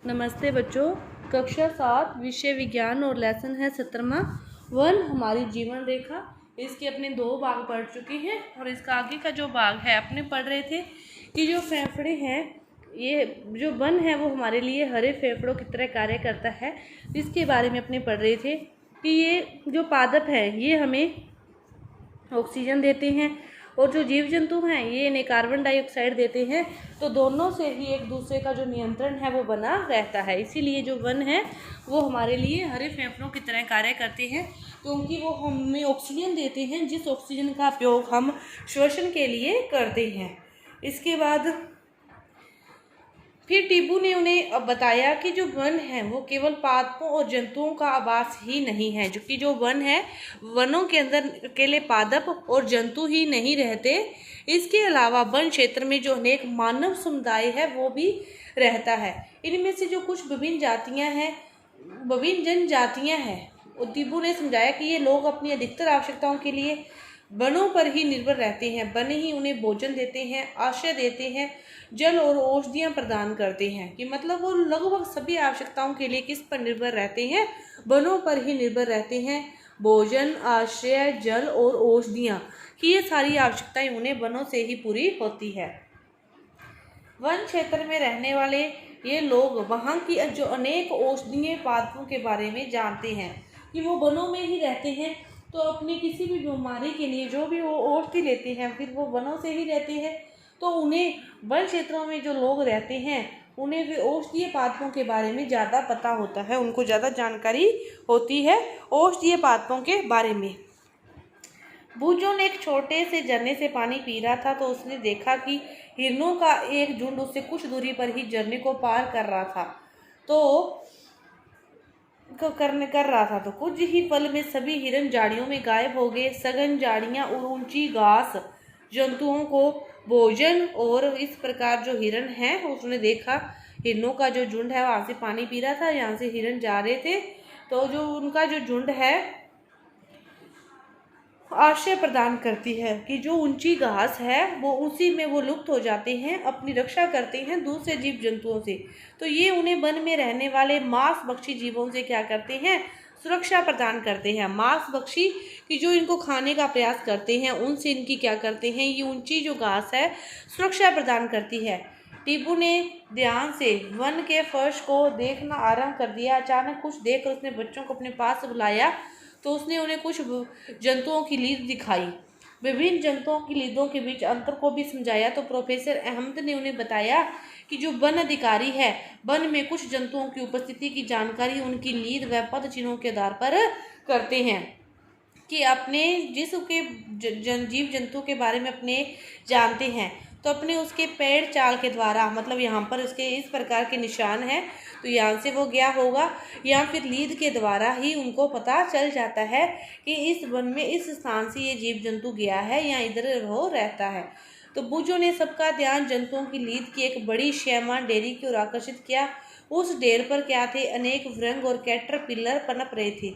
नमस्ते बच्चों। कक्षा 7 विषय विज्ञान और लेसन है 17वां वन हमारी जीवन रेखा। इसके अपने 2 भाग पढ़ चुके हैं और इसका आगे का जो भाग है अपने पढ़ रहे थे कि जो फेफड़े हैं, ये जो वन है वो हमारे लिए हरे फेफड़ों की तरह कार्य करता है। इसके बारे में अपने पढ़ रहे थे कि ये जो पादप है ये हमें ऑक्सीजन देते हैं और जो जीव जंतु हैं ये इन्हें कार्बन डाइऑक्साइड देते हैं। तो दोनों से ही एक दूसरे का जो नियंत्रण है वो बना रहता है। इसीलिए जो वन है वो हमारे लिए हरे फेफड़ों की तरह कार्य करते हैं, क्योंकि वो हमें ऑक्सीजन देते हैं, जिस ऑक्सीजन का उपयोग हम श्वसन के लिए करते हैं। इसके बाद फिर टीबू ने उन्हें अब बताया कि जो वन है वो केवल पादपों और जंतुओं का आवास ही नहीं है, जो कि जो वन है वनों के अंदर अकेले पादप और जंतु ही नहीं रहते। इसके अलावा वन क्षेत्र में जो अनेक मानव समुदाय है वो भी रहता है। इनमें से जो कुछ विभिन्न जनजातियां हैं, टीबू ने समझाया कि ये लोग अपनी अधिकतर आवश्यकताओं के लिए वनों पर ही निर्भर रहते हैं। वन ही उन्हें भोजन देते हैं, आश्रय देते हैं, जल और औषधियाँ प्रदान करते हैं। कि मतलब वो लगभग सभी आवश्यकताओं के लिए किस पर निर्भर रहते हैं? वनों पर ही निर्भर रहते हैं। भोजन, आश्रय, जल और औषधियाँ की ये सारी आवश्यकताएं उन्हें वनों से ही पूरी होती है। वन क्षेत्र में रहने वाले ये लोग वहाँ की जो अनेक औषधीय पादपों के बारे में जानते हैं कि वो वनों में ही रहते हैं। तो अपनी किसी भी बीमारी के लिए जो भी वो औषधि लेते हैं फिर वो वनों से ही रहते हैं। तो उन्हें वन क्षेत्रों में जो लोग रहते हैं उन्हें भी औषधीय पादपों के बारे में ज़्यादा पता होता है, उनको ज़्यादा जानकारी होती है औषधीय पादपों के बारे में। बूजो ने एक छोटे से झरने से पानी पी रहा था तो उसने देखा कि हिरणों का एक झुंड उससे कुछ दूरी पर ही झरने को पार कर रहा था। तो कुछ ही पल में सभी हिरण झाड़ियों में गायब हो गए। सघन झाड़ियां और ऊंची घास जंतुओं को भोजन, और इस प्रकार जो हिरण है उसने देखा हिरणों का जो झुंड है वहां से पानी पी रहा था, यहाँ से हिरण जा रहे थे। तो जो उनका जो झुंड है आश्रय प्रदान करती है कि जो ऊंची घास है वो उसी में वो लुप्त हो जाते हैं, अपनी रक्षा करते हैं दूसरे जीव जंतुओं से। तो ये उन्हें वन में रहने वाले मांस भक्षी जीवों से क्या करते हैं? सुरक्षा प्रदान करते हैं। मांस भक्षी कि जो इनको खाने का प्रयास करते हैं उनसे इनकी क्या करते हैं? ये ऊंची जो घास है सुरक्षा प्रदान करती है। टीबू ने ध्यान से वन के फर्श को देखना आरंभ कर दिया। अचानक कुछ देखकर उसने बच्चों को अपने पास बुलाया तो उसने उन्हें कुछ जंतुओं की लीद दिखाई। विभिन्न जंतुओं की लीदों के बीच अंतर को भी समझाया। तो प्रोफेसर अहमद ने उन्हें बताया कि जो वन अधिकारी है वन में कुछ जंतुओं की उपस्थिति की जानकारी उनकी लीद व पद चिन्हों के आधार पर करते हैं। कि अपने जिसके जीव जंतु के बारे में अपने जानते हैं तो अपने उसके पैर चाल के द्वारा, मतलब यहाँ पर उसके इस प्रकार के निशान हैं तो यहाँ से वो गया होगा, या फिर लीद के द्वारा ही उनको पता चल जाता है कि इस वन में इस स्थान से ये जीव जंतु गया है या इधर वो रहता है। तो बूजो ने सबका ध्यान जंतुओं की लीद की एक बड़ी शैमान डेयरी की ओर आकर्षित किया। उस ढेर पर क्या थे? अनेक व्रंग और कैटरपिलर पनप रहे थे।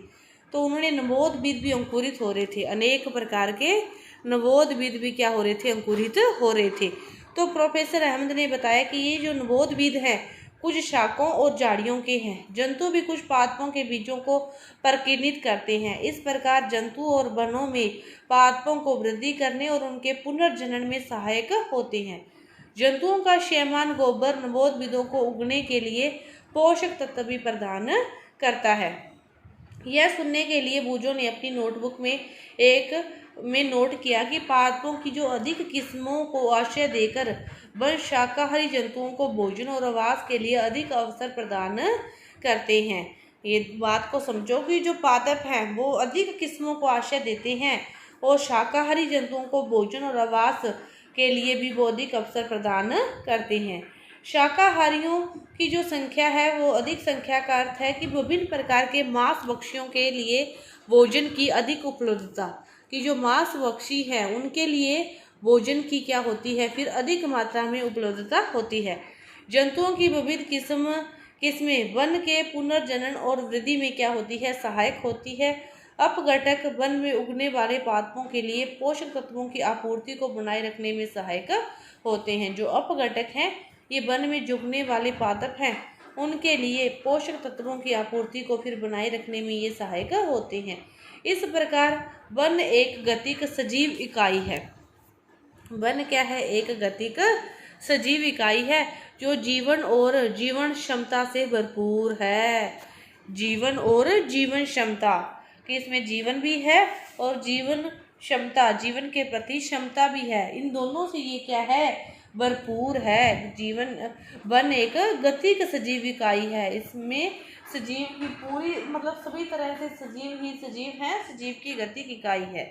तो उन्होंने नवोद बीज भी अंकुरित हो रहे थे। अनेक प्रकार के नवोद बीज भी क्या हो रहे थे? अंकुरित हो रहे थे। तो प्रोफेसर अहमद ने बताया कि ये जो नवोद बीज हैं कुछ शाकों और झाड़ियों के हैं। जंतु भी कुछ पादपों के बीजों को प्रकीर्णित करते हैं। इस प्रकार जंतु और वनों में पादपों को वृद्धि करने और उनके पुनर्जनन में सहायक होते हैं। जंतुओं का शैमान गोबर नवोद बीजों को उगने के लिए पोषक तत्व भी प्रदान करता है। यह सुनने के लिए बूजो ने अपनी नोटबुक में नोट किया कि पादपों की जो अधिक किस्मों को आश्रय देकर वन शाकाहारी जंतुओं को भोजन और आवास के लिए अधिक अवसर प्रदान करते हैं। ये बात को समझो कि जो पादप हैं वो अधिक किस्मों को आश्रय देते हैं और शाकाहारी जंतुओं को भोजन और आवास के लिए भी वो अधिक अवसर प्रदान करते हैं। शाकाहारियों की जो संख्या है वो अधिक संख्या का अर्थ है कि विभिन्न प्रकार के मांस भक्षियों के लिए भोजन की अधिक उपलब्धता। कि जो मांस भक्षी है उनके लिए भोजन की क्या होती है? फिर अधिक मात्रा में उपलब्धता होती है। जंतुओं की विविध किस्में वन के पुनर्जनन और वृद्धि में क्या होती है? सहायक होती है। अपघटक वन में उगने वाले पादपों के लिए पोषक तत्वों की आपूर्ति को बनाए रखने में सहायक होते हैं। जो अपघटक हैं ये वन में उगने वाले पादप हैं उनके लिए पोषक तत्वों की आपूर्ति को फिर बनाए रखने में ये सहायक होते हैं। इस प्रकार वन एक गतिक सजीव इकाई है। वन क्या है? एक गतिक सजीव इकाई है जो जीवन और जीवन क्षमता से भरपूर है। जीवन और जीवन क्षमता, कि इसमें जीवन भी है और जीवन क्षमता, जीवन के प्रति क्षमता भी है। इन दोनों से ये क्या है? भरपूर है। जीवन वन एक गतिक सजीव इकाई है। इसमें सजीव की पूरी मतलब सभी तरह से सजीव ही सजीव है, सजीव की गतिक इकाई है।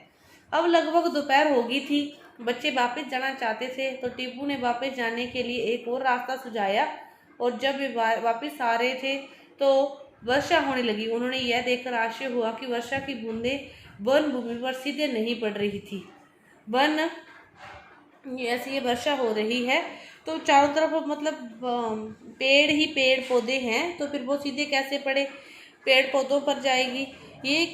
अब लगभग दोपहर हो गई थी। बच्चे वापस जाना चाहते थे तो टीपू ने वापस जाने के लिए एक और रास्ता सुझाया, और जब वे वापस आ रहे थे तो वर्षा होने लगी। उन्होंने यह देखकर आश्चर्य हुआ कि वर्षा की बूंदें वन भूमि पर सीधे नहीं पड़ रही थी। वन ऐसी ये वर्षा हो रही है तो चारों तरफ मतलब पेड़ ही पेड़ पौधे हैं, तो फिर वो सीधे कैसे पड़े? पेड़ पौधों पर जाएगी ये।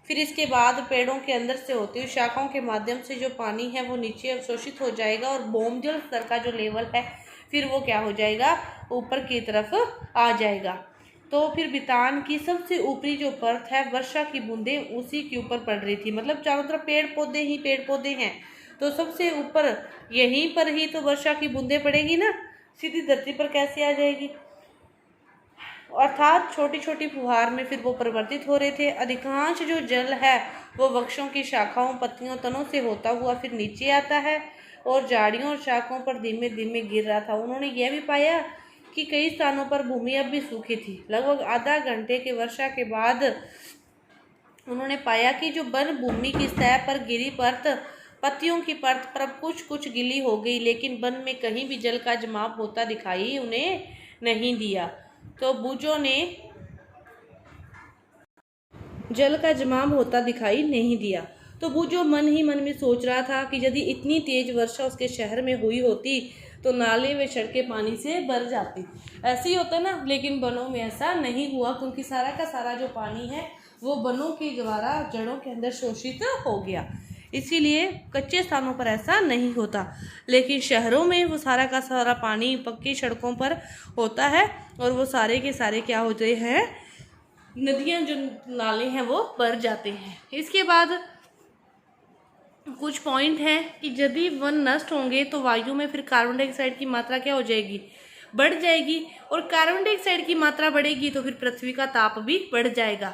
फिर इसके बाद पेड़ों के अंदर से होती हुई शाखाओं के माध्यम से जो पानी है वो नीचे अवशोषित हो जाएगा, और भूमजल स्तर का जो लेवल है फिर वो क्या हो जाएगा? ऊपर की तरफ आ जाएगा। तो फिर बितान की सबसे ऊपरी जो परत है, वर्षा की बूंदें उसी के ऊपर पड़ रही थी। मतलब चारों तरफ पेड़ पौधे ही पेड़ पौधे हैं, तो सबसे ऊपर यहीं पर ही तो वर्षा की बूंदें पड़ेगी ना, सीधी धरती पर कैसे आ जाएगी? अर्थात छोटी छोटी फुहार में फिर वो परिवर्तित हो रहे थे। अधिकांश जो जल है वो वृक्षों की शाखाओं, पत्तियों, तनों से होता हुआ फिर नीचे आता है और झाड़ियों और शाखाओं पर धीमे धीमे गिर रहा था। उन्होंने यह भी पाया कि कई स्थानों पर भूमि अब भी सूखी थी। लगभग आधा घंटे के वर्षा के बाद उन्होंने पाया कि जो वन भूमि की सतह पर गिरी परत, पत्तियों की परत पर कुछ कुछ गिली हो गई, लेकिन वन में कहीं भी जल का जमाव होता दिखाई उन्हें नहीं दिया। तो बुजों ने जल का जमाव होता दिखाई नहीं दिया। तो बुजो मन ही मन में सोच रहा था कि यदि इतनी तेज वर्षा उसके शहर में हुई होती तो नाले व सड़कें पानी से भर जाती। ऐसे ही होता ना, लेकिन वनों में ऐसा नहीं हुआ, क्योंकि सारा का सारा जो पानी है वो वनों के द्वारा जड़ों के अंदर शोषित हो गया। इसीलिए कच्चे स्थानों पर ऐसा नहीं होता, लेकिन शहरों में वो सारा का सारा पानी पक्की सड़कों पर होता है, और वो सारे के सारे क्या होते हैं? नदियां, जो नाले हैं वो भर जाते हैं। इसके बाद कुछ पॉइंट हैं कि यदि वन नष्ट होंगे तो वायु में फिर कार्बन डाइऑक्साइड की मात्रा क्या हो जाएगी? बढ़ जाएगी, और कार्बन डाइऑक्साइड की मात्रा बढ़ेगी तो फिर पृथ्वी का ताप भी बढ़ जाएगा।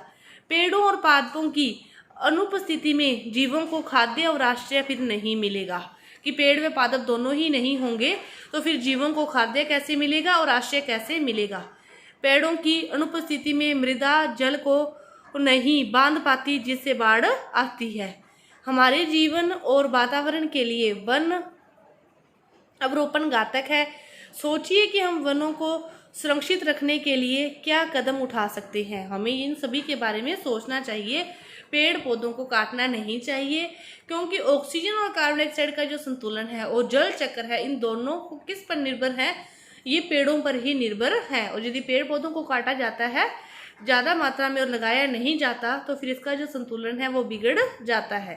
पेड़ों और पादपों की अनुपस्थिति में जीवों को खाद्य और आश्रय फिर नहीं मिलेगा, कि पेड़ व पादप दोनों ही नहीं होंगे तो फिर जीवों को खाद्य कैसे मिलेगा और आश्रय कैसे मिलेगा? पेड़ों की अनुपस्थिति में मृदा जल को नहीं बांध पाती, जिससे बाढ़ आती है। हमारे जीवन और वातावरण के लिए वन अवरोपण घातक है। सोचिए कि हम वनों को सुरक्षित रखने के लिए क्या कदम उठा सकते हैं। हमें इन सभी के बारे में सोचना चाहिए। पेड़ पौधों को काटना नहीं चाहिए, क्योंकि ऑक्सीजन और कार्बन डाइऑक्साइड का जो संतुलन है और जल चक्र है, इन दोनों को किस पर निर्भर है? ये पेड़ों पर ही निर्भर है। और यदि पेड़ पौधों को काटा जाता है ज़्यादा मात्रा में और लगाया नहीं जाता तो फिर इसका जो संतुलन है वो बिगड़ जाता है।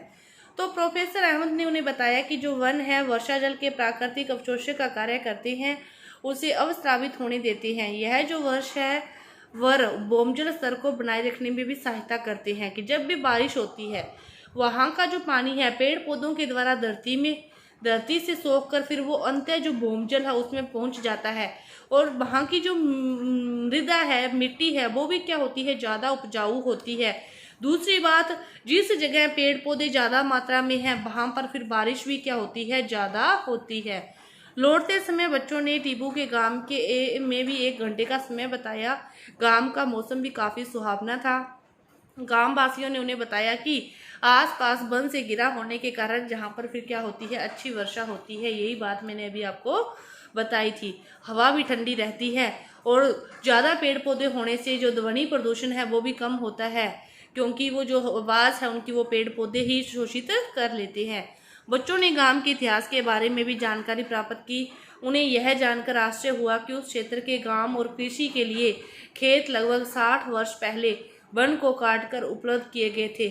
तो प्रोफेसर अहमद ने उन्हें बताया कि जो वन है वर्षा जल के प्राकृतिक अवशोषण का कार्य करते हैं, उसे अवस्रावित होने देते हैं। यह जो वर्ष है वर भूमजल स्तर को बनाए रखने में भी सहायता करते हैं, कि जब भी बारिश होती है वहाँ का जो पानी है पेड़ पौधों के द्वारा धरती से सोख कर फिर वो अंतः जो भूमजल है उसमें पहुँच जाता है, और वहाँ की जो मृदा है, मिट्टी है, वो भी क्या होती है? ज़्यादा उपजाऊ होती है। दूसरी बात, जिस जगह पेड़ पौधे ज़्यादा मात्रा में हैं वहाँ पर फिर बारिश भी क्या होती है? ज़्यादा होती है। लौटते समय बच्चों ने टीपू के गांव के में भी 1 घंटे का समय बताया। गांव का मौसम भी काफ़ी सुहावना था। गांव वासियों ने उन्हें बताया कि आसपास वन से घिरा होने के कारण जहाँ पर फिर क्या होती है? अच्छी वर्षा होती है। यही बात मैंने अभी आपको बताई थी। हवा भी ठंडी रहती है, और ज़्यादा पेड़ पौधे होने से जो ध्वनि प्रदूषण है वो भी कम होता है, क्योंकि वो जो आवाज़ है उनकी वो पेड़ पौधे ही शोषित कर लेते हैं। बच्चों ने गांव के इतिहास के बारे में भी जानकारी प्राप्त की। उन्हें यह जानकर आश्चर्य हुआ कि उस क्षेत्र के गांव और कृषि के लिए खेत लगभग 60 वर्ष पहले वन को काटकर उपलब्ध किए गए थे।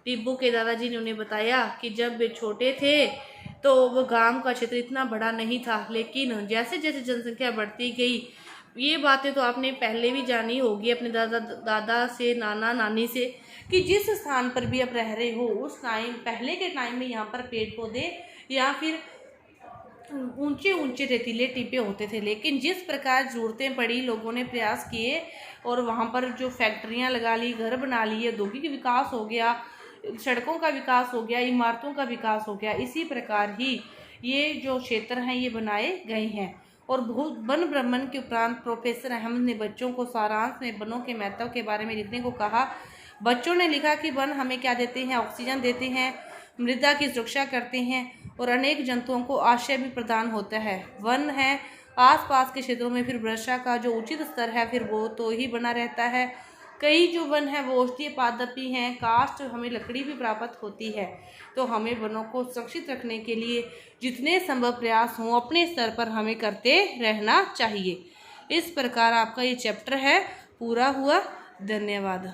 टिब्बू के दादाजी ने उन्हें बताया कि जब वे छोटे थे तो वो गांव का क्षेत्र इतना बड़ा नहीं था, लेकिन जैसे जैसे जनसंख्या बढ़ती गई ये बातें तो आपने पहले भी जानी होगी अपने दादा से, नाना नानी से, कि जिस स्थान पर भी आप रह रहे हो उस टाइम, पहले के टाइम में यहाँ पर पेड़ पौधे या फिर ऊंचे ऊंचे रेतीले टीपे होते थे, लेकिन जिस प्रकार ज़रूरतें पड़ी लोगों ने प्रयास किए और वहाँ पर जो फैक्ट्रियाँ लगा ली, घर बना लिए, औद्योगिक विकास हो गया, सड़कों का विकास हो गया, इमारतों का विकास हो गया। इसी प्रकार ही ये जो क्षेत्र हैं ये बनाए गए हैं। और बहुत वन भ्रमण के उपरांत प्रोफेसर अहमद ने बच्चों को सारांश में वनों के महत्व के बारे में लिखने को कहा। बच्चों ने लिखा कि वन हमें क्या देते हैं, ऑक्सीजन देते हैं, मृदा की सुरक्षा करते हैं और अनेक जंतुओं को आश्रय भी प्रदान होता है। वन है आसपास के क्षेत्रों में फिर वर्षा का जो उचित स्तर है फिर वो तो ही बना रहता है। कई जो वन है वो औषधीय पादपी हैं, काष्ठ हमें लकड़ी भी प्राप्त होती है। तो हमें वनों को सुरक्षित रखने के लिए जितने संभव प्रयास हों अपने स्तर पर हमें करते रहना चाहिए। इस प्रकार आपका ये चैप्टर है पूरा हुआ। धन्यवाद।